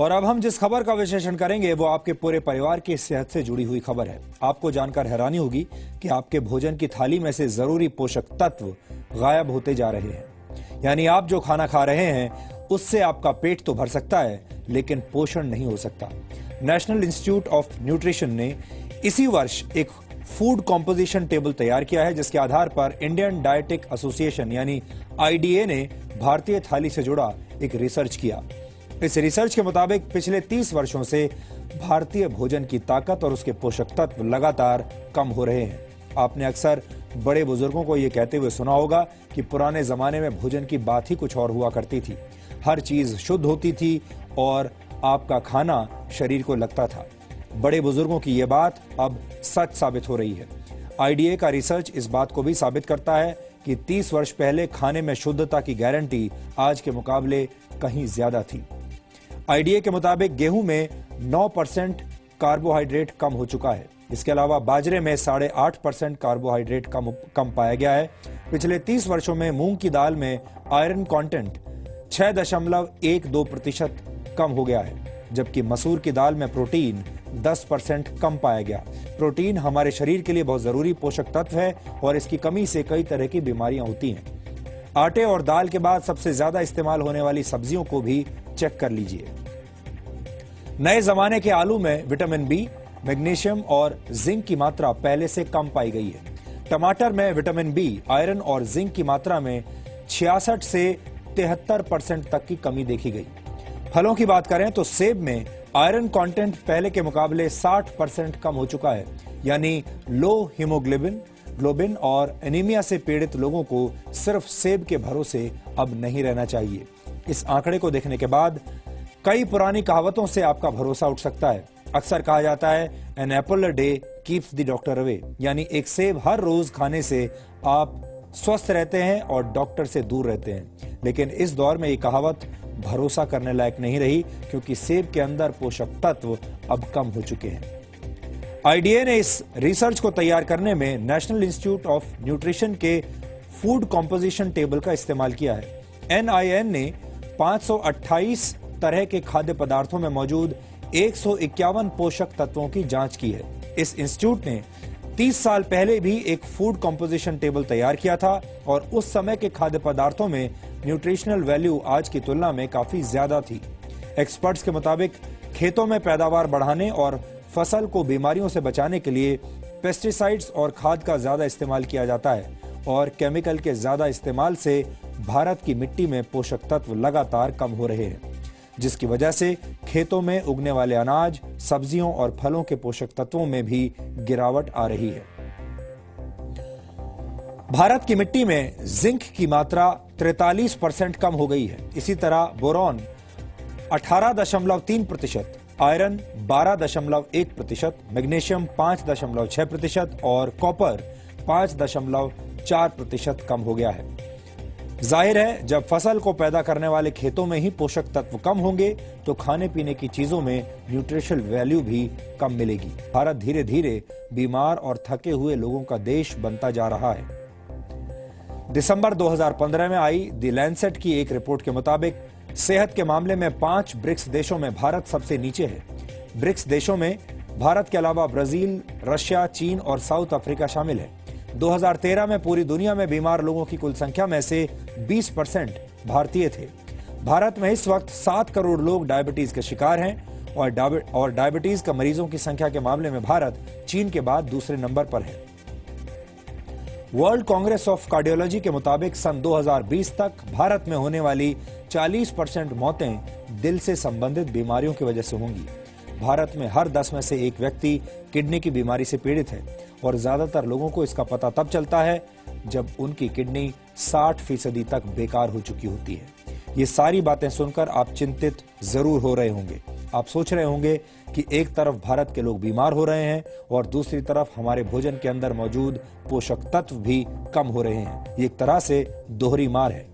और अब हम जिस खबर का विश्लेषण करेंगे वो आपके पूरे परिवार की सेहत से जुड़ी हुई खबर है। आपको जानकर हैरानी होगी कि आपके भोजन की थाली में से जरूरी पोषक तत्व गायब होते जा रहे हैं। यानी आप जो खाना खा रहे हैं उससे आपका पेट तो भर सकता है लेकिन पोषण नहीं हो सकता। नेशनल इंस्टीट्यूट ऑफ न्यूट्रिशन ने इसी वर्ष एक फूड कॉम्पोजिशन टेबल तैयार किया है, जिसके आधार पर इंडियन डायटिक एसोसिएशन यानी आईडीए ने भारतीय थाली से जुड़ा एक रिसर्च किया। इस रिसर्च के मुताबिक पिछले 30 वर्षों से भारतीय भोजन की ताकत और उसके पोषक तत्व लगातार कम हो रहे हैं। आपने अक्सर बड़े बुजुर्गों को यह कहते हुए सुना होगा कि पुराने जमाने में भोजन की बात ही कुछ और हुआ करती थी। हर चीज शुद्ध होती थी और आपका खाना शरीर को लगता था। बड़े बुजुर्गों की यह बात अब सच साबित हो रही है। आईडीए का रिसर्च इस बात को भी साबित करता है कि 30 वर्ष पहले खाने में शुद्धता की गारंटी आज के मुकाबले कहीं ज्यादा थी। आईडीए के मुताबिक गेहूं में 9% कार्बोहाइड्रेट कम हो चुका है। इसके अलावा बाजरे में 8.5% कार्बोहाइड्रेट कम पाया गया है। पिछले 30 वर्षों में मूंग की दाल में आयरन कंटेंट 6.12% कम हो गया है, जबकि मसूर की दाल में प्रोटीन 10% कम पाया गया। प्रोटीन हमारे शरीर के लिए बहुत जरूरी पोषक तत्व है और इसकी कमी से कई तरह की बीमारियां होती हैं। आटे और दाल के बाद सबसे ज्यादा इस्तेमाल होने वाली सब्जियों को भी चेक कर लीजिए। नए जमाने के आलू में विटामिन बी, मैग्नीशियम और जिंक की मात्रा पहले से कम पाई गई है। टमाटर में विटामिन बी, आयरन और जिंक की मात्रा में 66 से 73% तक की कमी देखी गई। फलों की बात करें तो सेब में आयरन कंटेंट पहले के मुकाबले 60% कम हो चुका है। यानी लो हीमोग्लोबिन और एनीमिया से पीड़ित लोगों को सिर्फ सेब के भरोसे अब नहीं रहना चाहिए। इस आंकड़े को देखने के बाद कई पुरानी कहावतों से आपका भरोसा उठ सकता है। अक्सर कहा जाता है an apple a day keeps the doctor away, यानी एक सेब हर रोज खाने से आप स्वस्थ रहते हैं और डॉक्टर से दूर रहते हैं। लेकिन इस दौर में ये कहावत भरोसा करने लायक नहीं रही, क्योंकि सेब के अंदर पोषक तत्व अब कम हो चुके हैं। आईडीए ने इस रिसर्च को तैयार करने में नेशनल इंस्टीट्यूट ऑफ न्यूट्रिशन के फूड कॉम्पोजिशन टेबल का इस्तेमाल किया है। एनआईएन ने 528 तरह के खाद्य पदार्थों में मौजूद 151 पोषक तत्वों की जांच की है। इस इंस्टीट्यूट ने 30 साल पहले भी एक फूड कॉम्पोजिशन टेबल तैयार किया था और उस समय के खाद्य पदार्थों में न्यूट्रिशनल वैल्यू आज की तुलना में काफी ज्यादा थी। एक्सपर्ट्स के मुताबिक खेतों में पैदावार बढ़ाने और फसल को बीमारियों से बचाने के लिए पेस्टिसाइड्स और खाद का ज्यादा इस्तेमाल किया जाता है और केमिकल के ज्यादा इस्तेमाल से भारत की मिट्टी में पोषक तत्व लगातार कम हो रहे हैं, जिसकी वजह से खेतों में उगने वाले अनाज, सब्जियों और फलों के पोषक तत्वों में भी गिरावट आ रही है। भारत की मिट्टी में जिंक की मात्रा 43% कम हो गई है। इसी तरह बोरॉन 18.3%, आयरन 12.1%, मैग्नीशियम 5.6% और कॉपर 5.4% कम हो गया है। जाहिर है, जब फसल को पैदा करने वाले खेतों में ही पोषक तत्व कम होंगे तो खाने पीने की चीजों में न्यूट्रिशनल वैल्यू भी कम मिलेगी। भारत धीरे धीरे बीमार और थके हुए लोगों का देश बनता जा रहा है। दिसंबर 2015 में आई द लैंसेट की एक रिपोर्ट के मुताबिक सेहत के मामले में 5 ब्रिक्स देशों में भारत सबसे नीचे है। ब्रिक्स देशों में भारत के अलावा ब्राजील, रशिया, चीन और साउथ अफ्रीका शामिल है। 2013 में पूरी दुनिया में बीमार लोगों की कुल संख्या में से 20% भारतीय थे। भारत में इस वक्त 7 करोड़ लोग डायबिटीज के शिकार हैं और डायबिटीज का मरीजों की संख्या के मामले में भारत चीन के बाद दूसरे नंबर पर है। वर्ल्ड कांग्रेस ऑफ कार्डियोलॉजी के मुताबिक सन 2020 तक भारत में होने वाली 40% मौतें दिल से संबंधित बीमारियों की वजह से होंगी। भारत में हर 10 में से एक व्यक्ति किडनी की बीमारी से पीड़ित है और ज्यादातर लोगों को इसका पता तब चलता है जब उनकी किडनी 60% तक बेकार हो चुकी होती है। ये सारी बातें सुनकर आप चिंतित जरूर हो रहे होंगे। आप सोच रहे होंगे कि एक तरफ भारत के लोग बीमार हो रहे हैं और दूसरी तरफ हमारे भोजन के अंदर मौजूद पोषक तत्व भी कम हो रहे हैं। ये एक तरह से दोहरी मार है।